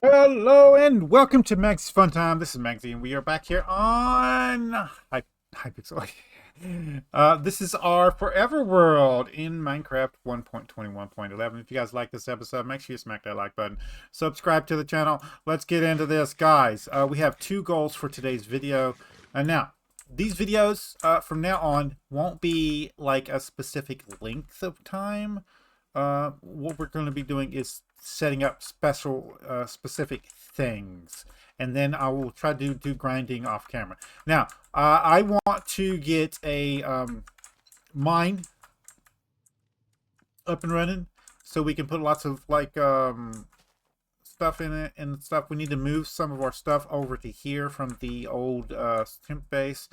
Hello and welcome to Mag's Fun Time. This is Magzie, and we are back here on Hypixel. This is our forever world in Minecraft 1.21.11. If you guys like this episode, make sure you smack that like button. Subscribe to the channel. Let's get into this, guys. We have two goals for today's video. And now, these videos from now on won't be like a specific length of time. What we're going to be doing is setting up specific things, and then I will try to do grinding off camera. Now, I want to get a mine up and running so we can put lots of stuff in it and stuff. We need to move some of our stuff over to here from the old temp base.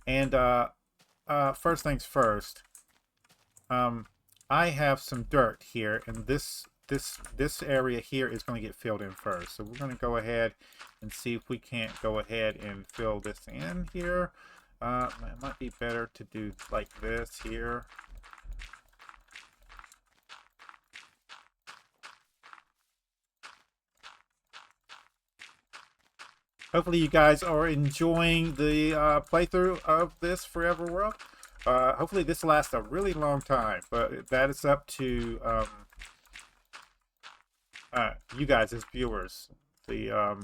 And first things first, I have some dirt here, and this area here is going to get filled in first. So we're going to go ahead and see if we can't go ahead and fill this in here. It might be better to do like this here. Hopefully you guys are enjoying the playthrough of this Forever World. Hopefully this lasts a really long time, but that is up to you guys as viewers. The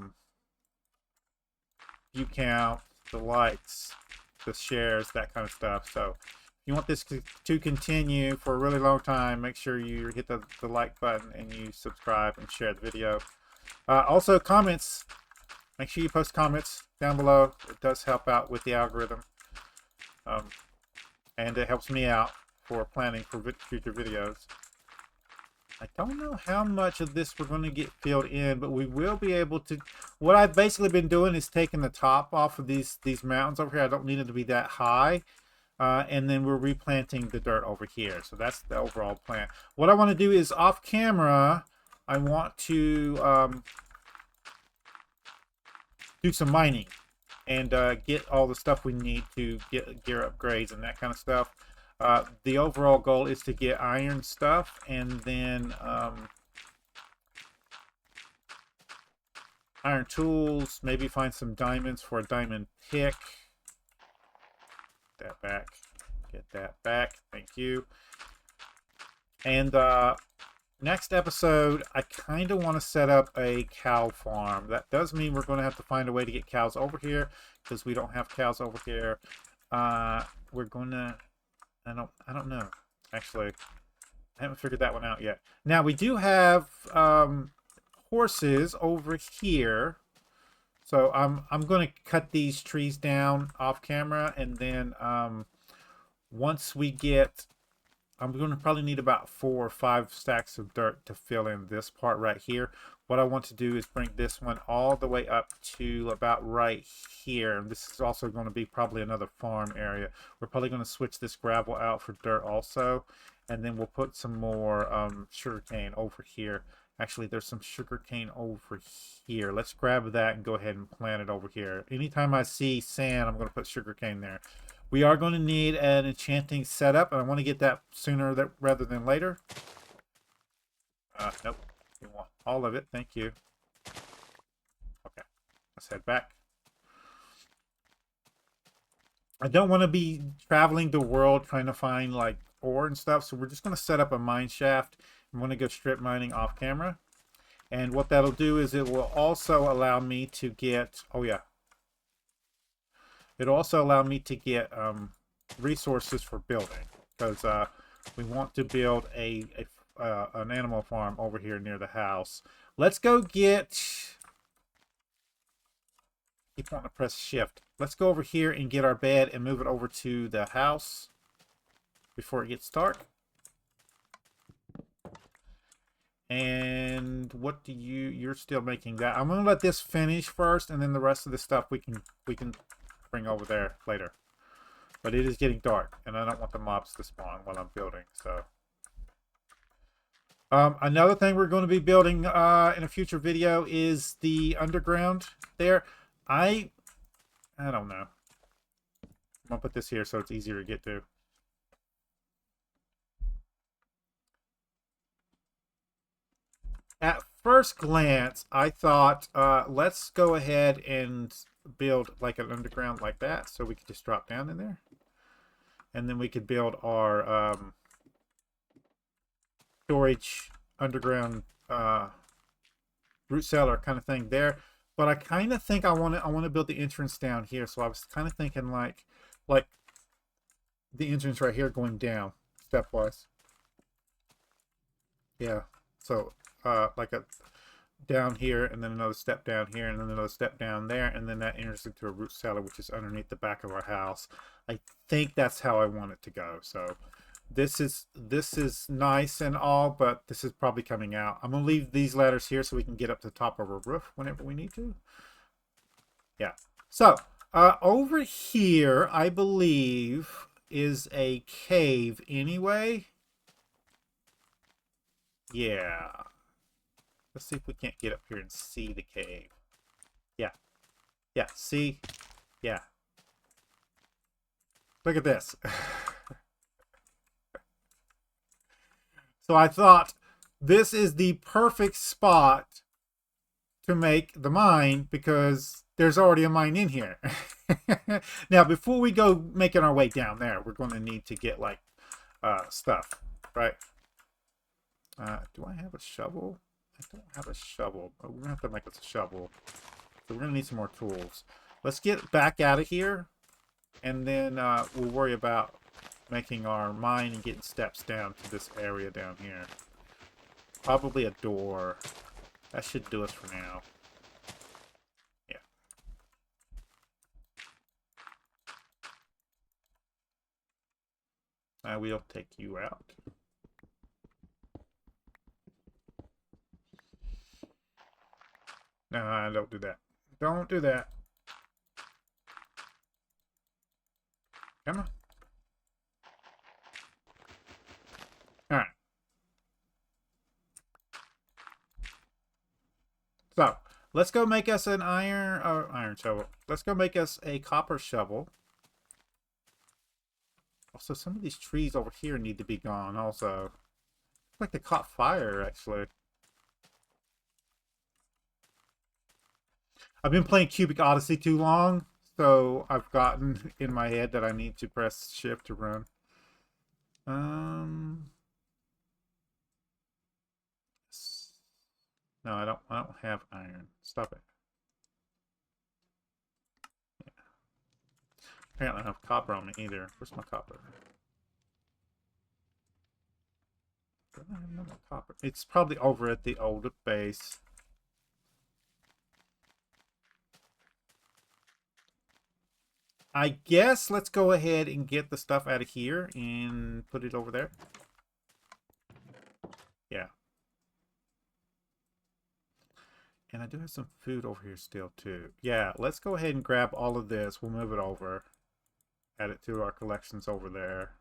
view count, the likes, the shares, that kind of stuff. So if you want this to continue for a really long time, make sure you hit the like button and you subscribe and share the video. Also, comments. Make sure you post comments down below. It does help out with the algorithm. And it helps me out for planning for future videos. I don't know how much of this we're going to get filled in, but we will be able to. What I've basically been doing is taking the top off of these mountains over here. I don't need it to be that high. And then we're replanting the dirt over here. So that's the overall plan. What I want to do is off camera, I want to do some mining and get all the stuff we need to get gear upgrades and that kind of stuff. The overall goal is to get iron stuff, and then iron tools, maybe find some diamonds for a diamond pick. Get that back. Get that back. Thank you. And next episode, I kind of want to set up a cow farm. That does mean we're going to have to find a way to get cows over here, because we don't have cows over here. We're going to... I don't know. Actually, I haven't figured that one out yet. Now, we do have horses over here. So I'm going to cut these trees down off camera, and then once we get... I'm going to probably need about 4 or 5 stacks of dirt to fill in this part right here. What I want to do is bring this one all the way up to about right here. And this is also going to be probably another farm area. We're probably going to switch this gravel out for dirt also. And then we'll put some more sugarcane over here. Actually, there's some sugarcane over here. Let's grab that and go ahead and plant it over here. Anytime I see sand, I'm going to put sugarcane there. We are going to need an enchanting setup, and I want to get that sooner rather than later. Nope. We want all of it. Thank you. Okay. Let's head back. I don't want to be traveling the world trying to find, like, ore and stuff, so we're just going to set up a mine shaft. I'm going to go strip mining off camera. And what that'll do is it will also allow me to get... Oh, yeah. It'll also allow me to get resources for building, because we want to build an animal farm over here near the house. Let's go get... Keep wanting to press shift. Let's go over here and get our bed and move it over to the house before it gets dark. And what do you're still making that. I'm going to let this finish first, and then the rest of the stuff we can bring over there later. But it is getting dark, and I don't want the mobs to spawn while I'm building. So another thing we're going to be building in a future video is the underground there. I don't know. I'm gonna put this here so it's easier to get to. At first glance, I thought, let's go ahead and build like an underground like that, so we could just drop down in there, and then we could build our storage underground root cellar kind of thing there. But I kind of think I want to build the entrance down here, so I was kind of thinking like the entrance right here going down stepwise. Yeah, so like a down here, and then another step down here, and then another step down there, and then that enters into a root cellar, which is underneath the back of our house. I think that's how I want it to go. So this is nice and all, but this is probably coming out. I'm gonna leave these ladders here so we can get up to the top of our roof whenever we need to. Yeah. So over here, I believe, is a cave anyway. Yeah. Let's see if we can't get up here and see the cave. Yeah. Yeah, see? Yeah. Look at this. So I thought this is the perfect spot to make the mine because there's already a mine in here. Now, before we go making our way down there, we're going to need to get like stuff, right? Do I have a shovel? I don't have a shovel. We're going to have to make us a shovel. So we're going to need some more tools. Let's get back out of here, and then we'll worry about making our mine and getting steps down to this area down here. Probably a door. That should do us for now. Yeah. I will take you out. No, don't do that. Don't do that. Come on. Alright. So, let's go make us an iron shovel. Let's go make us a copper shovel. Also, some of these trees over here need to be gone also. Looks like they caught fire, actually. I've been playing Cubic Odyssey too long, so I've gotten in my head that I need to press shift to run. No, I don't have iron. Stop it. Yeah. Apparently I don't have copper on me either. Where's my copper? Don't I have no more copper? It's probably over at the older base. I guess let's go ahead and get the stuff out of here and put it over there. Yeah. And I do have some food over here still too. Yeah, let's go ahead and grab all of this. We'll move it over. Add it to our collections over there.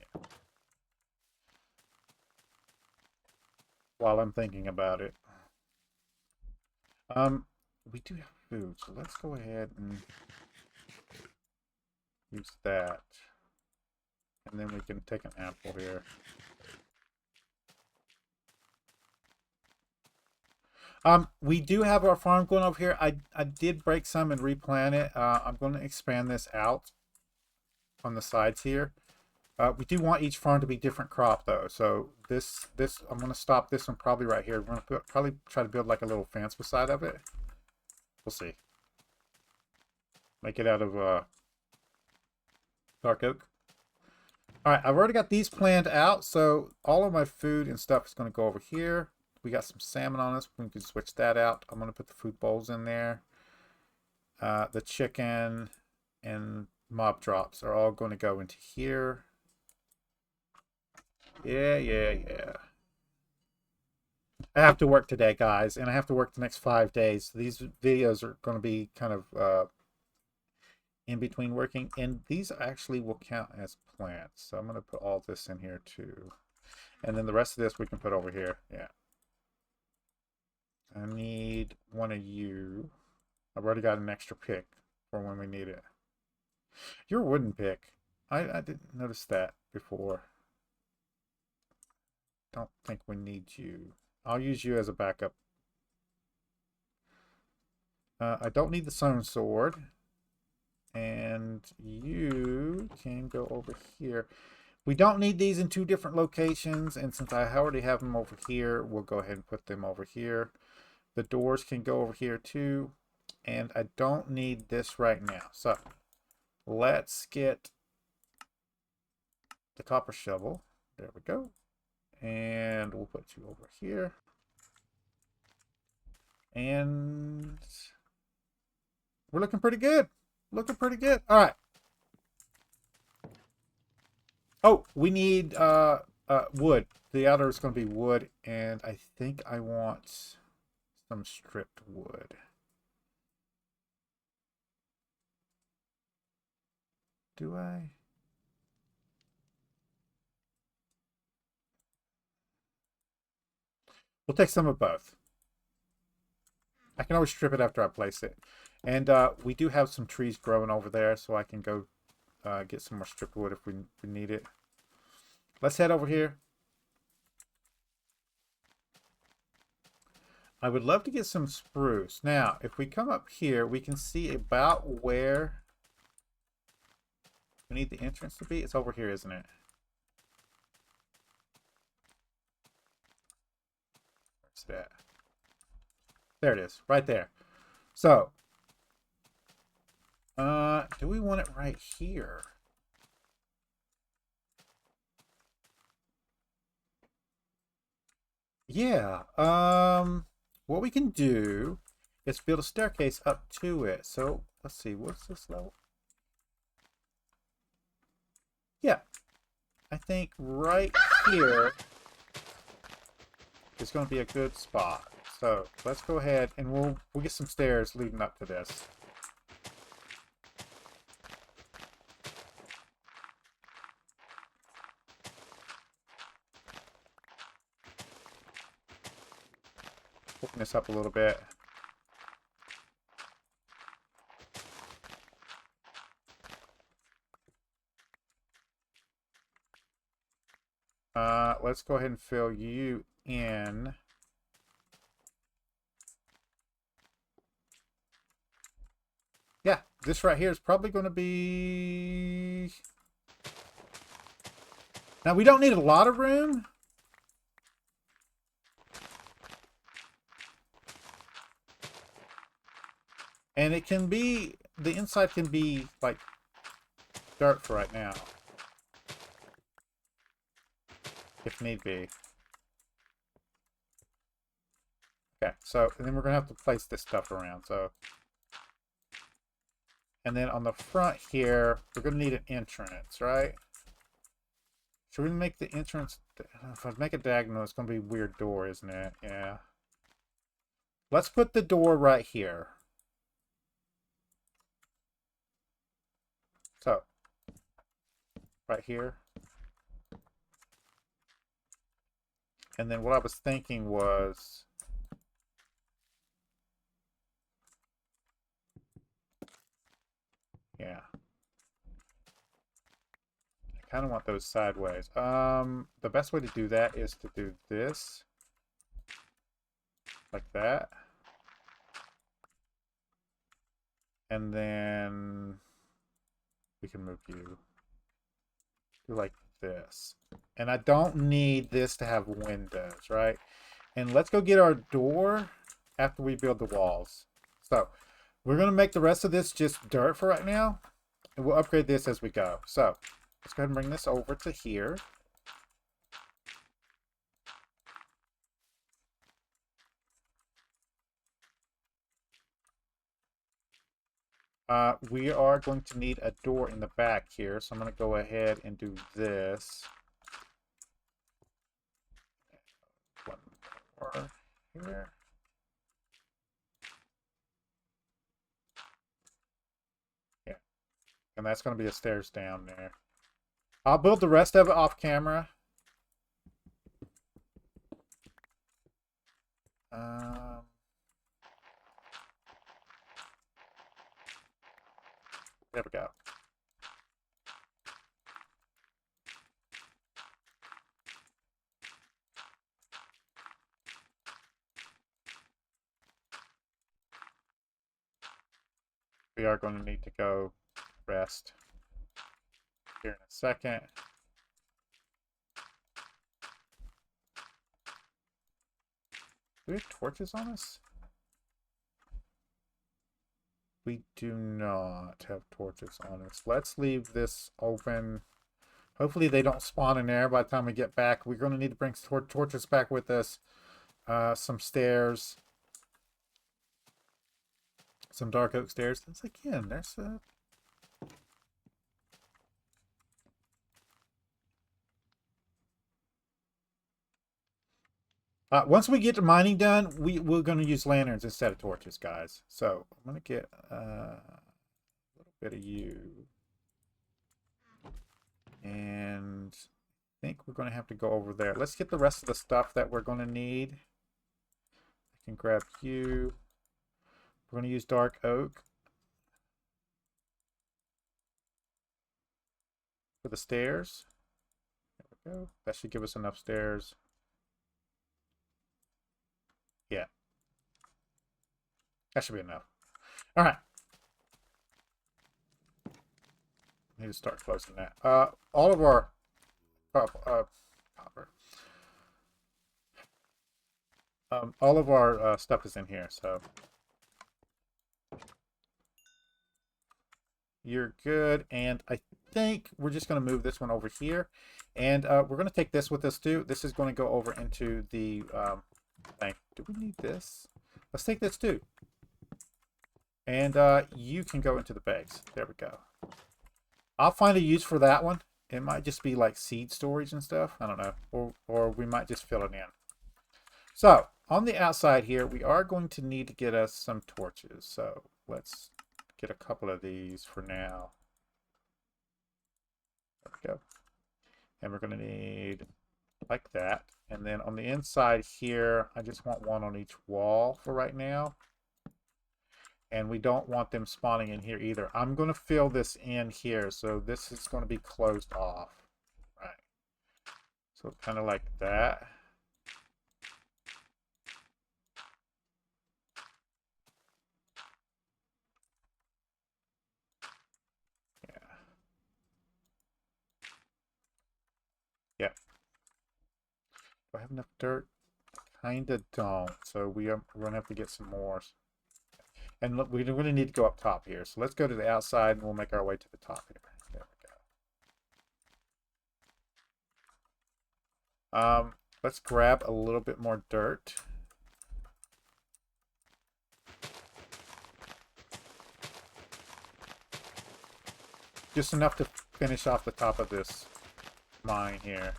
Yeah. While I'm thinking about it. We do have food, so let's go ahead and use that. And then we can take an apple here. We do have our farm going over here. I did break some and replant it. I'm going to expand this out on the sides here. We do want each farm to be different crop though. So this I'm going to stop this one probably right here. We're going to probably try to build like a little fence beside of it. We'll see. Make it out of dark oak. Alright, I've already got these planned out, so all of my food and stuff is going to go over here. We got some salmon on us. We can switch that out. I'm going to put the food bowls in there. The chicken and mob drops are all going to go into here. Yeah. I have to work today, guys, and I have to work the next 5 days. These videos are going to be kind of in between working, and these actually will count as plants. So I'm going to put all this in here too. And then the rest of this we can put over here. Yeah. I need one of you. I've already got an extra pick for when we need it. Your wooden pick. I didn't notice that before. don't think we need you. I'll use you as a backup. I don't need the stone sword. And you can go over here. We don't need these in two different locations, and since I already have them over here, we'll go ahead and put them over here. The doors can go over here too, and I don't need this right now. So let's get the copper shovel. There we go. And we'll put you over here. And we're looking pretty good. Looking pretty good. All right. Oh, we need wood. The outer is going to be wood, and I think I want some stripped wood. Do I? We'll take some of both. I can always strip it after I place it. And we do have some trees growing over there, so I can go get some more stripped wood if we need it. Let's head over here. I would love to get some spruce. Now, if we come up here, we can see about where we need the entrance to be. It's over here, isn't it? Where's that? There it is, right there. So, do we want it right here? Yeah, what we can do is build a staircase up to it. So, let's see, what's this level? Yeah, I think right here is going to be a good spot. So, let's go ahead and we'll get some stairs leading up to this. Open this up a little bit. Let's go ahead and fill you in. Yeah, this right here is probably going to be... Now, we don't need a lot of room. And it can be... The inside can be, like, dirt for right now. If need be. Okay, so and then we're going to have to place this stuff around, so... And then on the front here, we're going to need an entrance, right? Should we make the entrance... If I make it diagonal, it's going to be a weird door, isn't it? Yeah. Let's put the door right here. So, right here. And then what I was thinking was... Yeah. I kind of want those sideways. The best way to do that is to do this. Like that. And then we can move you. Do like this. And I don't need this to have windows, right? And let's go get our door after we build the walls. So, we're going to make the rest of this just dirt for right now. And we'll upgrade this as we go. So, let's go ahead and bring this over to here. We are going to need a door in the back here. So I'm going to go ahead and do this. One more here. Yeah. And that's going to be a stairs down there. I'll build the rest of it off camera. There we go. we are going to need to go rest here in a second. Do we have torches on us? We do not have torches on us. Let's leave this open. Hopefully they don't spawn in there by the time we get back. We're going to need to bring torches back with us. Some stairs. Some dark oak stairs. It's again, there's a... once we get the mining done, we're going to use lanterns instead of torches, guys. So I'm going to get a little bit of you. And I think we're going to have to go over there. Let's get the rest of the stuff that we're going to need. I can grab you. We're going to use dark oak for the stairs. There we go. That should give us enough stairs. Yeah. That should be enough. All right. Need to start closing that. All of our copper. All of our stuff is in here, so you're good. And I think we're just going to move this one over here, and we're going to take this with us too. This is going to go over into the thing. Do we need this? Let's take this too. And you can go into the bags. There we go. I'll find a use for that one. It might just be like seed storage and stuff. I don't know. Or we might just fill it in. So, on the outside here, we are going to need to get us some torches. So, let's get a couple of these for now. There we go. And we're going to need like that. And then on the inside here, I just want one on each wall for right now. And we don't want them spawning in here either. I'm going to fill this in here, so this is going to be closed off. Right. So kind of like that. Yeah. Yeah. Do I have enough dirt? Kind of don't. So we're going to have to get some more. And look, we really need to go up top here. So let's go to the outside and we'll make our way to the top here. There we go. Let's grab a little bit more dirt. Just enough to finish off the top of this mine here.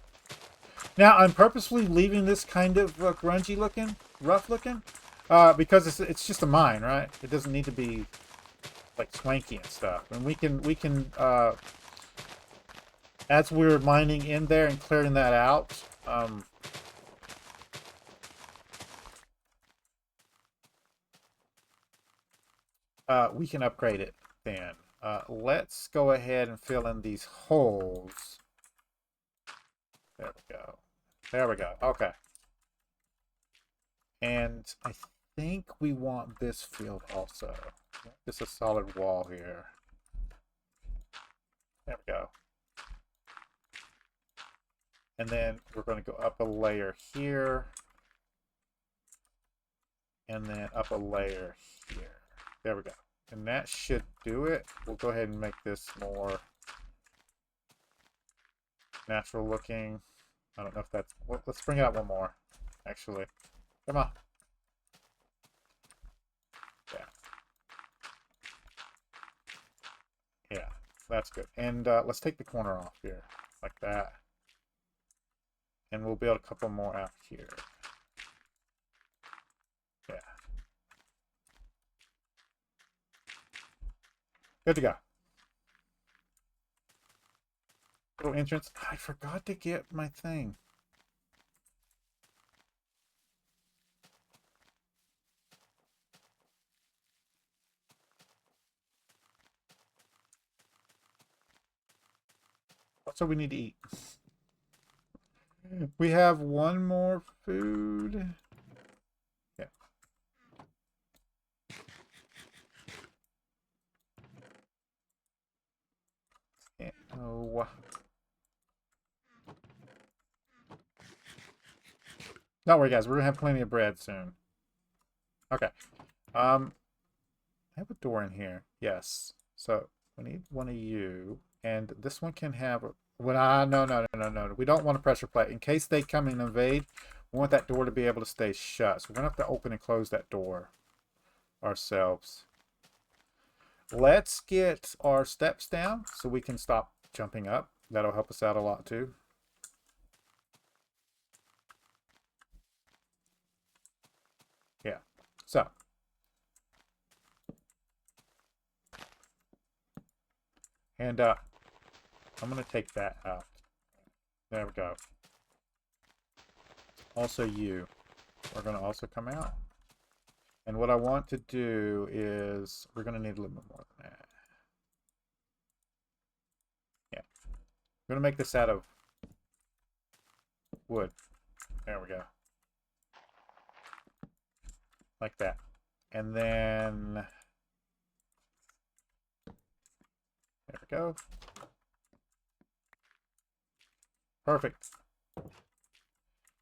Now, I'm purposely leaving this kind of grungy looking, rough looking. Because it's just a mine, right? It doesn't need to be like swanky and stuff. And we can as we're mining in there and clearing that out, we can upgrade it then. Let's go ahead and fill in these holes. There we go. There we go. Okay. And I think we want this filled also. Just a solid wall here. There we go. And then we're going to go up a layer here. And then up a layer here. There we go. And that should do it. We'll go ahead and make this more natural looking. I don't know if that's... Well, let's bring it out one more, actually. Come on. Yeah. Yeah, that's good. And let's take the corner off here, like that. And we'll build a couple more out here. Yeah. Good to go. Little entrance. I forgot to get my thing. So we need to eat. We have one more food. Yeah. No. Don't worry, guys. We're gonna have plenty of bread soon. Okay. I have a door in here. Yes. So we need one of you, and this one can have. No. We don't want a pressure plate in case they come and invade. We want that door to be able to stay shut. So we're gonna have to open and close that door ourselves. Let's get our steps down so we can stop jumping up. That'll help us out a lot too. Yeah. So. And I'm going to take that out. There we go. Also you are going to also come out. And what I want to do is, we're going to need a little bit more than that. Yeah. I'm going to make this out of wood. There we go. Like that. And then, there we go. Perfect.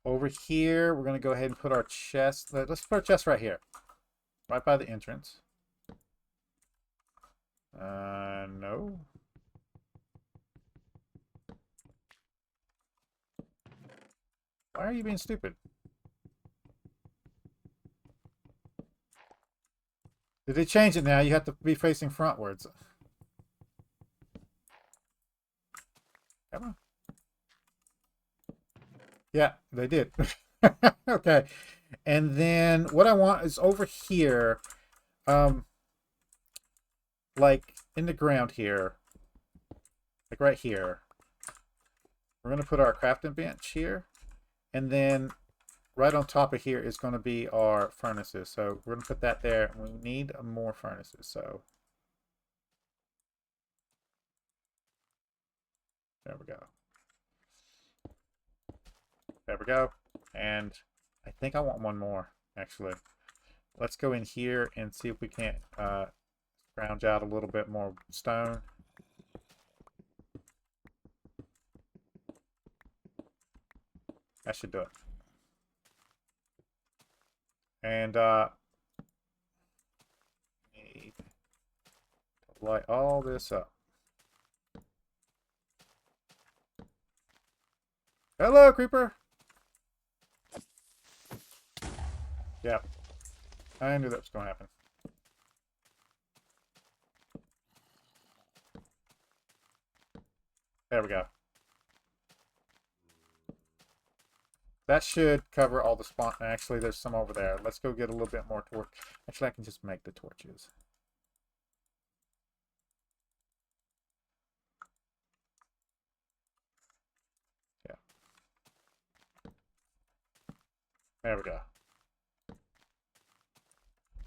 Over here, we're going to go ahead and put our chest. Let's put our chest right here. Right by the entrance. No. Why are you being stupid? Did they change it now? You have to be facing frontwards. Come on. Yeah, they did. Okay. And then what I want is over here, like in the ground here, like right here. We're going to put our crafting bench here. And then right on top of here is going to be our furnaces. So we're going to put that there. We need more furnaces. So there we go. There we go. And I think I want one more, actually. Let's go in here and see if we can't scrounge out a little bit more stone. That should do it. And need to light all this up. Hello, creeper. Yep. I knew that was going to happen. There we go. That should cover all the spawn. Actually, there's some over there. Let's go get a little bit more torch. Actually, I can just make the torches. Yeah. There we go.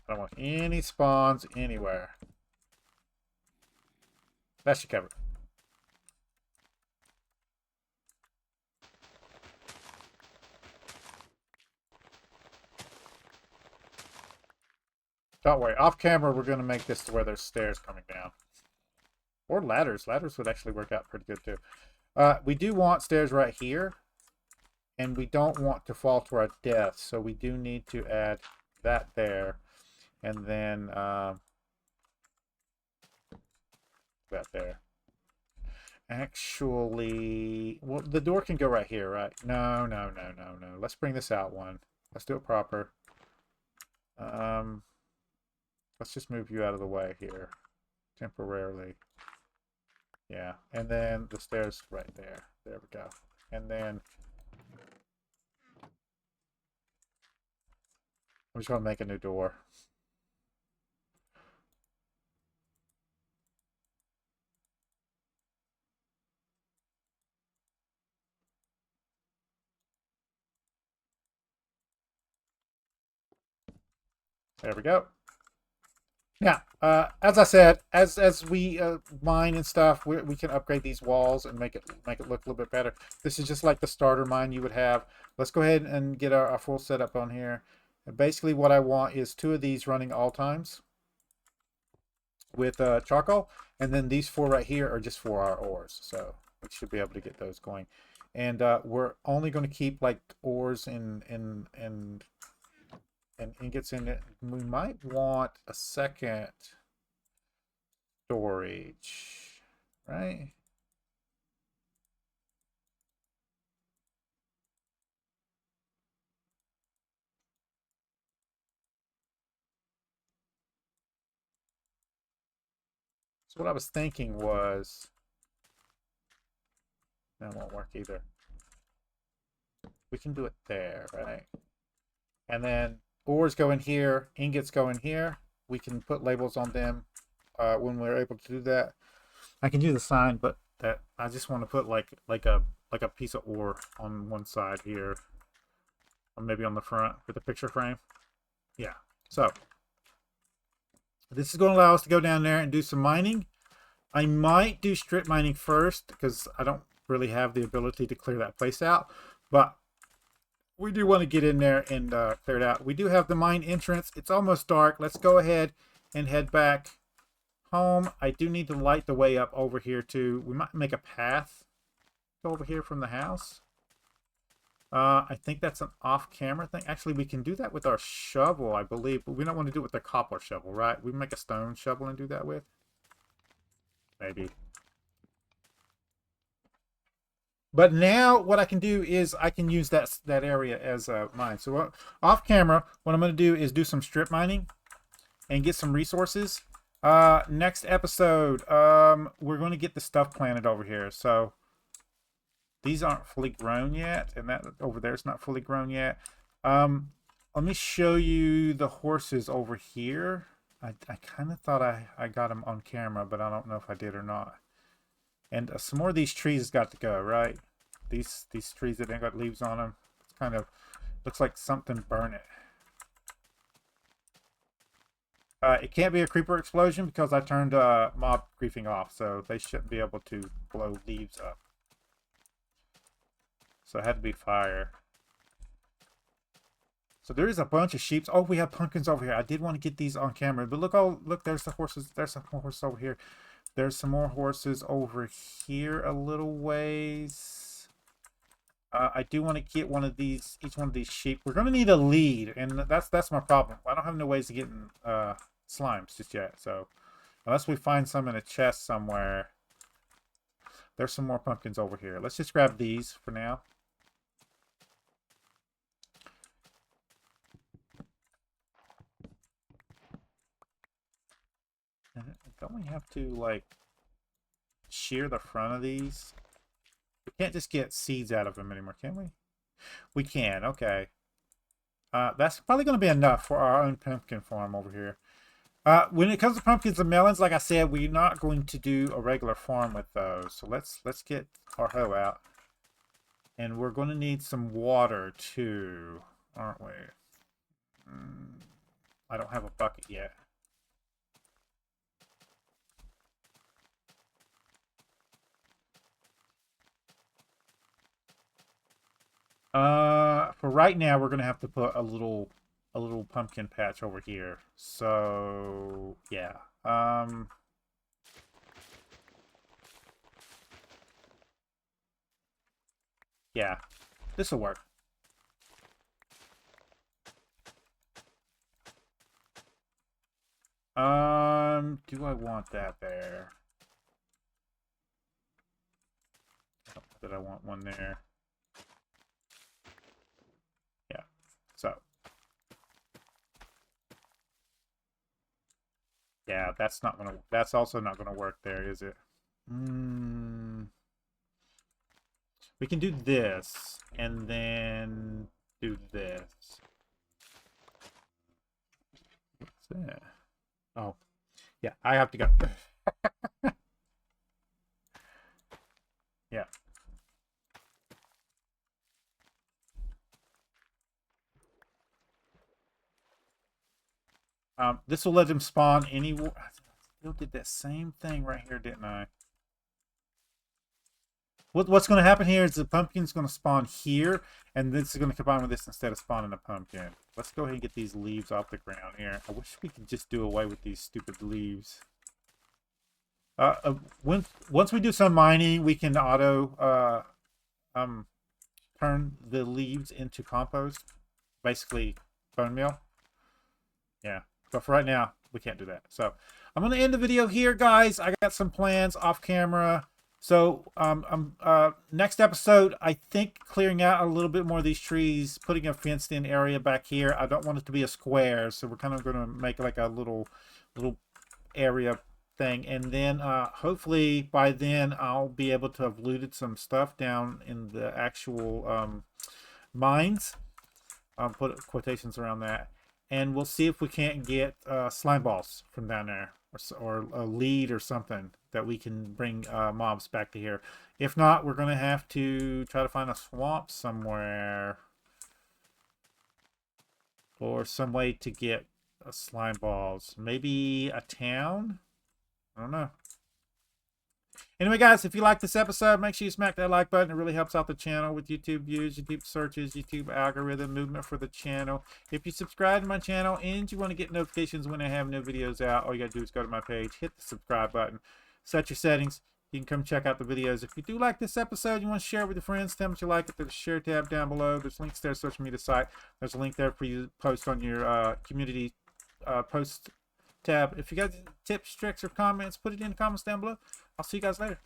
I don't want any spawns anywhere. That should cover it. Don't worry. Off camera, we're going to make this to where there's stairs coming down. Or ladders. Ladders would actually work out pretty good, too. We do want stairs right here. And we don't want to fall to our death. So we do need to add that there. And then that there. Actually, well, the door can go right here, right? No. Let's bring this out one. Let's do it proper. Let's just move you out of the way here temporarily. Yeah, and then the stairs right there. There we go. And then I'm just going to make a new door. There we go. Now, as I said, as we mine and stuff, we can upgrade these walls and make it look a little bit better. This is just like the starter mine you would have. Let's go ahead and get our full setup on here. And basically, what I want is 2 of these running all times. with charcoal, and then these 4 right here are just for our ores. So we should be able to get those going. And we're only going to keep like ores and ingots in it. We might want a second storage, right? So what I was thinking was, that won't work either. We can do it there, right? And then ores go in here, ingots go in here. We can put labels on them when we're able to do that. I can do the sign, but that I just want to put like a piece of ore on one side here, or maybe on the front with a picture frame. Yeah. So this is going to allow us to go down there and do some mining. I might do strip mining first because I don't really have the ability to clear that place out, but we do want to get in there and clear it out. We do have the mine entrance. It's almost dark. Let's go ahead and head back home. I do need to light the way up over here too. We might make a path over here from the house. I think that's an off-camera thing. Actually, we can do that with our shovel, I believe, but we don't want to do it with the copper shovel, right? We make a stone shovel and do that with. Maybe. But now what I can do is I can use that area as mine. So off camera, what I'm going to do is do some strip mining and get some resources. Next episode, we're going to get the stuff planted over here. So these aren't fully grown yet, and that over there is not fully grown yet. Let me show you the horses over here. I kind of thought I got them on camera, but I don't know if I did or not. And some more of these trees got to go, right? These trees that ain't got leaves on them. It's kind of looks like something burned it. It can't be a creeper explosion because I turned mob griefing off, so they shouldn't be able to blow leaves up. So it had to be fire. So there is a bunch of sheep. Oh, we have pumpkins over here. I did want to get these on camera, but look! Oh, look! There's the horses. There's some more horses over here. There's some more horses over here a little ways. I do want to get one of these, each one of these sheep. We're going to need a lead, and that's my problem. I don't have no ways of getting slimes just yet. So unless we find some in a chest somewhere. There's some more pumpkins over here. Let's just grab these for now. Don't we have to, like, shear the front of these? We can't just get seeds out of them anymore, can we? We can, okay. That's probably going to be enough for our own pumpkin farm over here. When it comes to pumpkins and melons, like I said, we're not going to do a regular farm with those. So let's get our hoe out. And we're going to need some water, too, aren't we? I don't have a bucket yet. For right now, we're gonna have to put a little pumpkin patch over here. So yeah. Yeah, this will work. Do I want that there? I don't know that I want one there. So, yeah, that's also not gonna work there, is it? We can do this, and then do this. What's that? Oh, yeah, I have to go. Yeah. This will let them spawn anywhere. I still did that same thing right here, didn't I? What's going to happen here is the pumpkin's going to spawn here, and this is going to combine with this instead of spawning a pumpkin. Let's go ahead and get these leaves off the ground here. I wish we could just do away with these stupid leaves. Once we do some mining, we can auto turn the leaves into compost, basically bone meal. Yeah, but for right now, we can't do that. So I'm going to end the video here, guys. I got some plans off camera. So next episode, I think clearing out a little bit more of these trees, putting a fenced in area back here. I don't want it to be a square, so we're kind of going to make like a little area thing, and then hopefully by then I'll be able to have looted some stuff down in the actual mines. Put quotations around that, and we'll see if we can't get slime balls from down there, or a lead or something that we can bring mobs back to here. If not, we're gonna have to try to find a swamp somewhere, or some way to get slime balls. Maybe a town? I don't know. Anyway, guys, if you like this episode, make sure you smack that like button. It really helps out the channel with YouTube views, YouTube searches, YouTube algorithm movement for the channel. If you subscribe to my channel and you want to get notifications when I have new videos out, all you got to do is go to my page, hit the subscribe button, set your settings. You can come check out the videos. If you do like this episode, you want to share it with your friends, tell them what you like it. There's a share tab down below. There's links there, social media site. There's a link there for you to post on your community post tab. If you got tips, tricks, or comments, put it in the comments down below. I'll see you guys later.